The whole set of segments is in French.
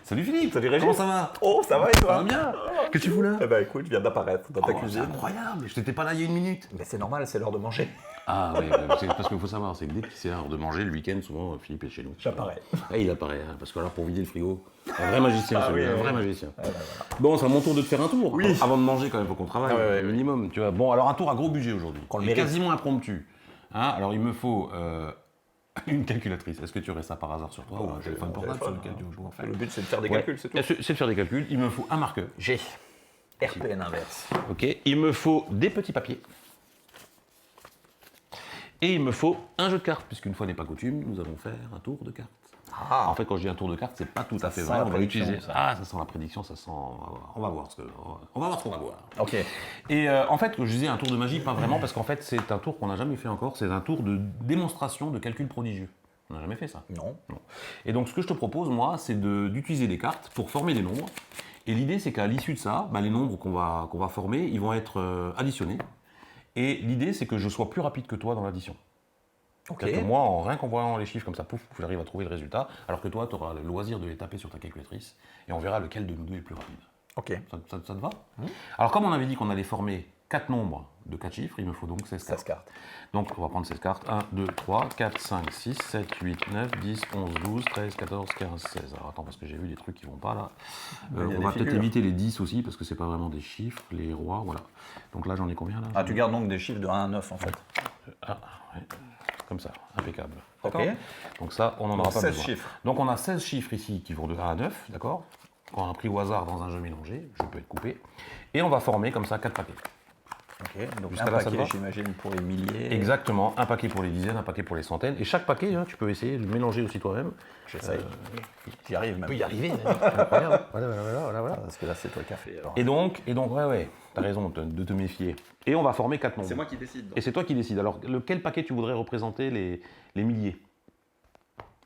Salut Philippe, Salut Régis. comment ça va? Oh, ça va et Ça toi? va bien. Qu'est-ce que tu fous là? Eh ben écoute, je viens d'apparaître dans ta C'est cuisine. incroyable, je t'étais pas là il y a une minute. Mais c'est normal, c'est l'heure de manger. Ah oui, parce qu'il faut savoir, c'est que dès que c'est l'heure de manger le week-end, souvent Philippe est chez nous. J'apparais. Ah, il apparaît, hein, parce que alors pour vider le frigo, un vrai magicien celui-là, oui, un vrai oui. magicien. Bon, c'est à mon tour de te faire un tour. Oui. Avant de manger quand même, faut qu'on travaille, Ah ouais, au minimum, tu vois. Bon, alors un tour à gros budget aujourd'hui. Qu'on le Et mérite. quasiment impromptu. Hein, alors il me faut une calculatrice. Est-ce que tu aurais ça par hasard sur toi ou un téléphone portable sur lequel tu vas pouvoir faire? Le but c'est de faire des Ouais. calculs, c'est tout. C'est de faire des calculs. Il me faut un marqueur. G. RPN inverse. Ok. Il me faut des petits papiers. Et il me faut un jeu de cartes, puisqu'une fois n'est pas coutume, nous allons faire un tour de cartes. Ah. En fait, quand je dis un tour de cartes, c'est pas tout à fait sent vrai. la On va prédiction, utiliser. ça. Ah, ça sent la prédiction, ça sent. On va voir ce qu'on va voir. Ok. Et en fait, je disais un tour de magie, pas vraiment, parce qu'en fait, c'est un tour qu'on n'a jamais fait encore. C'est un tour de démonstration de calcul prodigieux. On n'a jamais fait ça. Non. Non. Et donc, ce que je te propose, moi, c'est d'utiliser des cartes pour former des nombres. Et l'idée, c'est qu'à l'issue de ça, les nombres qu'on va former, ils vont être additionnés. Et l'idée, c'est que je sois plus rapide que toi dans l'addition. Ok. C'est-à-dire que moi, rien qu'en voyant les chiffres comme ça, pouf, j'arrive à trouver le résultat, alors que toi, tu auras le loisir de les taper sur ta calculatrice, et on verra lequel de nous deux est le plus rapide. Ok. Ça te va? Alors, comme on avait dit qu'on allait former 4 nombres de 4 chiffres, il me faut donc 16 cartes. 16 cartes. Donc, on va prendre 16 cartes. 1, 2, 3, 4, 5, 6, 7, 8, 9, 10, 11, 12, 13, 14, 15, 16. Alors, attends, parce que j'ai vu des trucs qui vont pas là. Il y a On des va peut-être figures. éviter les 10 aussi, parce que c'est pas vraiment des chiffres, les rois, voilà. Donc là, j'en ai combien là? Ah, tu gardes donc des chiffres de 1 à 9 en fait. Ah, ouais. Comme ça, impeccable. Ok. D'accord. Donc ça, on n'en aura pas 16 besoin. chiffres. Donc on a 16 chiffres ici qui vont de 1 à 9, d'accord? Qu'on a pris au hasard dans un jeu mélangé, je peux être coupé. Et on va former comme ça 4 paquets. Ok. Donc Jusqu'à un là, ça te paquet, va j'imagine, pour les milliers. Exactement, un paquet pour les dizaines, un paquet pour les centaines. Et chaque paquet, hein, tu peux essayer de le mélanger aussi toi-même. J'essaye. J'y arrive même. Tu peux y arriver, incroyable. Voilà. Parce que là, c'est toi qui as fait. Alors. Et donc, ouais, t'as raison de te méfier. Et on va former 4 nombres. C'est moi qui décide. donc. Et c'est toi qui décides. Alors, quel paquet tu voudrais représenter les milliers?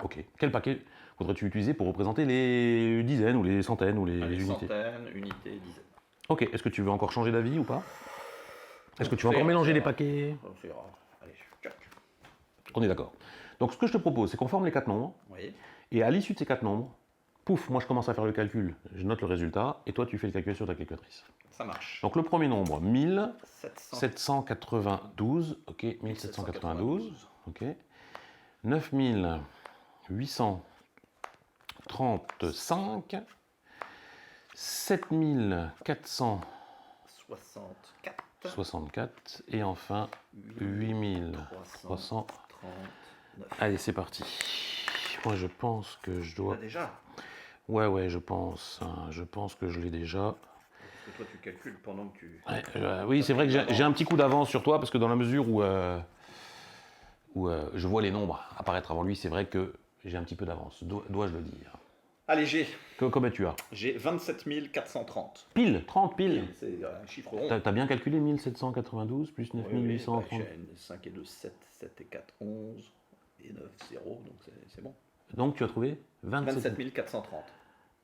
Ok. Quel paquet voudrais-tu utiliser pour représenter les dizaines ou les centaines ou les unités? Centaines, unités, dizaines. Ok. Est-ce que tu veux encore changer d'avis ou pas? Est-ce que tu veux C'est encore mélanger rare. les paquets? C'est rare. Allez, tchac. On est d'accord. Donc, ce que je te propose, c'est qu'on forme les 4 nombres. Oui. Et à l'issue de ces 4 nombres, pouf, moi je commence à faire le calcul. Je note le résultat. Et toi, tu fais le calcul sur ta calculatrice. Ça marche. Donc, le premier nombre, 700. 1792. Ok, 1792. Ok. 9835. 7464. 64. Et enfin, 8300. 39. Allez, c'est parti. Moi, je pense que je dois... Déjà. Ouais, je pense. Hein, je pense que je l'ai déjà. Parce que toi, tu calcules pendant que tu. Ouais, oui, c'est vrai que j'ai un petit coup d'avance sur toi, parce que dans la mesure où je vois les nombres apparaître avant lui, c'est vrai que j'ai un petit peu d'avance. Dois-je le dire? Allez, Combien tu as? j'ai 27 430. Pile, 30 pile. C'est un chiffre rond. T'as bien calculé 1792 plus 9830. 5 et 2, 7, 7 et 4, 11, et 9, 0, donc c'est bon. Donc tu as trouvé 27 430.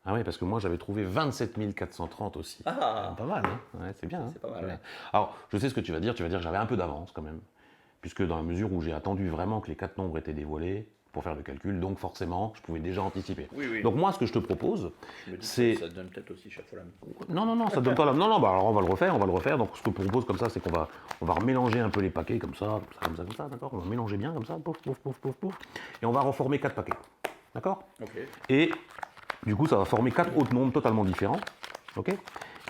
Ah oui, parce que moi j'avais trouvé 27 430 aussi. Ah, Pas mal, hein? Ouais, c'est bien. Hein, c'est pas mal, c'est bien. ouais. Alors, je sais ce que tu vas dire que j'avais un peu d'avance quand même, puisque dans la mesure où j'ai attendu vraiment que les 4 nombres étaient dévoilés pour faire le calcul, donc forcément, je pouvais déjà anticiper. Oui. Donc moi, ce que je te propose, Je me dis c'est... que ça donne peut-être aussi chaque fois la même. Non, ça ne donne pas la... Non, alors on va le refaire. Donc ce que je propose comme ça, c'est qu'on va remélanger un peu les paquets comme ça, d'accord? On va mélanger bien comme ça, pouf. Et on va reformer 4 paquets, d'accord? Ok. Et du coup, ça va former 4 autres nombres totalement différents, ok?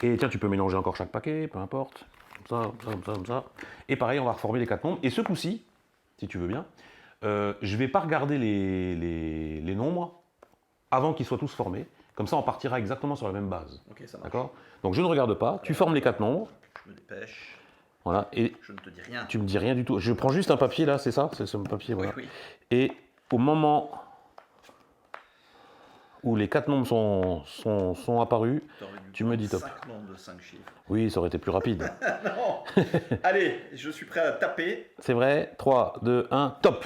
Et tiens, tu peux mélanger encore chaque paquet, peu importe, comme ça. Et pareil, on va reformer les 4 nombres. Et ce coup-ci, si tu veux bien, je ne vais pas regarder les nombres avant qu'ils soient tous formés. Comme ça, on partira exactement sur la même base. Ok, ça marche. D'accord? Donc je ne regarde pas, tu formes les 4 nombres, Je me dépêche. voilà, et Je ne te dis rien. tu me dis rien du tout. Je prends juste un papier là, c'est ça? C'est ce papier, voilà. Oui. Et au moment où les 4 nombres sont apparus, T'aurais dû tu me dis top. 5 nombres de 5 chiffres. Oui, ça aurait été plus rapide. Non. Allez, je suis prêt à taper. C'est vrai, 3, 2, 1, top.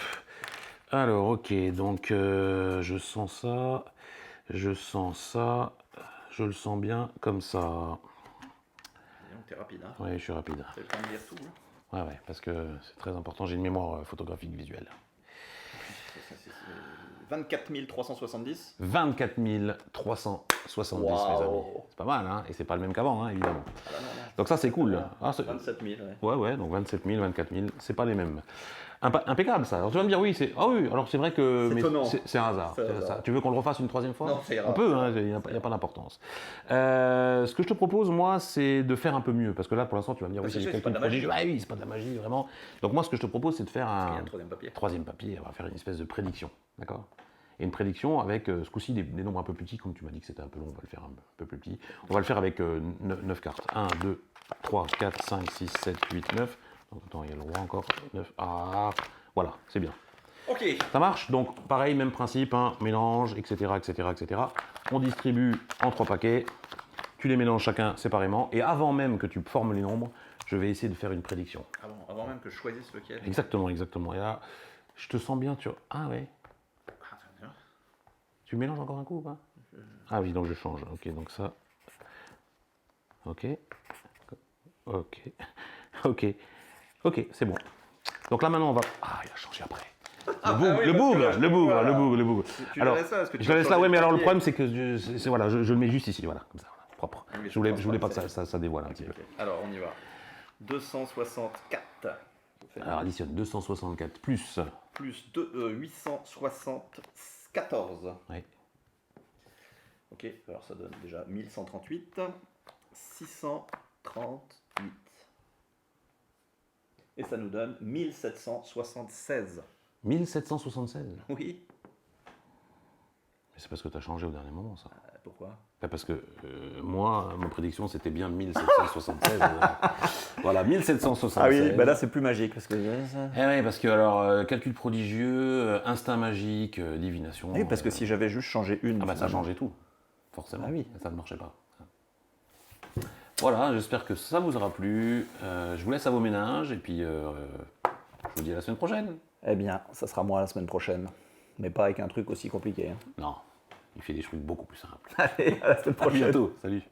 Alors, ok, donc je sens ça, je le sens bien comme ça. Dis donc, t'es rapide, hein. Oui, je suis rapide. T'as le temps de lire tout, hein. Ouais, parce que c'est très important, j'ai une mémoire photographique visuelle. 24 370. 24 370, mes Waouh. amis. C'est pas mal, hein, et c'est pas le même qu'avant, hein, évidemment. Ah bah non, non. Donc ça, c'est cool. Ah, 27 000, ouais. ouais, donc 27 000, 24 000, c'est pas les mêmes. Impeccable, ça. Alors tu vas me dire, oui, c'est... Ah oui, alors c'est vrai que... C'est mais étonnant. c'est un hasard. C'est un C'est hasard. ça. Tu veux qu'on le refasse une troisième fois? Non, ça ira. On peut, hein, il n'y a pas d'importance. Ce que je te propose, moi, c'est de faire un peu mieux. Parce que là, pour l'instant, tu vas me dire, oui, Parce que c'est c'est pas quelqu'un de la qui magie. produit. Ah oui, c'est pas de la magie, vraiment. Donc moi, ce que je te propose, c'est de faire Il y a un un troisième papier. troisième papier. On va faire une espèce de prédiction, d'accord? Et une prédiction avec, ce coup-ci, des nombres un peu plus petits, comme tu m'as dit que c'était un peu long, on va le faire un peu plus petit. On va le faire avec 9 cartes. 1, 2, 3, 4, 5, 6, 7, 8, 9. Donc, attends, il y a le roi encore. 9. Ah, voilà, c'est bien. Ok. Ça marche? Donc, pareil, même principe, hein, mélange, etc., etc., etc. On distribue en 3 paquets. Tu les mélanges chacun séparément. Et avant même que tu formes les nombres, je vais essayer de faire une prédiction. Avant même que je choisisse lequel. Exactement, exactement. Et là, je te sens bien, tu vois. Ah ouais. Ah, très bien. Tu mélanges encore un coup ou pas? Ah oui, donc je change. Ok, donc ça. Ok. Ok. Ok. Ok, c'est bon. Donc là maintenant on va. Ah, il a changé après. Ah, oui, Le parce bougre, que là, je le te bougre, vois, le là. bougre, le bougre. Tu Alors, laisses là, parce que tu je le vas laisse là, changer ouais, de mais alors le papier. problème c'est que voilà, je le mets juste ici, voilà, comme ça, voilà, propre. Oui, Je voulais pas que transparent, ça dévoile un petit peu. Ok. Alors, on y va. 264. Alors additionne 264 plus. Plus 874. Ouais. Ok, alors ça donne déjà 1138. 638. Et ça nous donne 1776. 1776. Oui. Mais c'est parce que tu as changé au dernier moment, ça. Pourquoi? Bah, parce que moi, ma prédiction c'était bien 1776. Voilà, 1776. Ah oui, bah là c'est plus magique parce que. Eh oui, parce que alors, calcul prodigieux, instinct magique, divination. Oui, parce que si j'avais juste changé une. Ah bah ça finalement. changeait tout, forcément. Ah oui. Ça ne marchait pas. Voilà, j'espère que ça vous aura plu. Je vous laisse à vos ménages et puis je vous dis à la semaine prochaine. Eh bien, ça sera moi la semaine prochaine. Mais pas avec un truc aussi compliqué. hein. Non, il fait des trucs beaucoup plus simples. Allez, à la semaine À prochaine. bientôt, salut.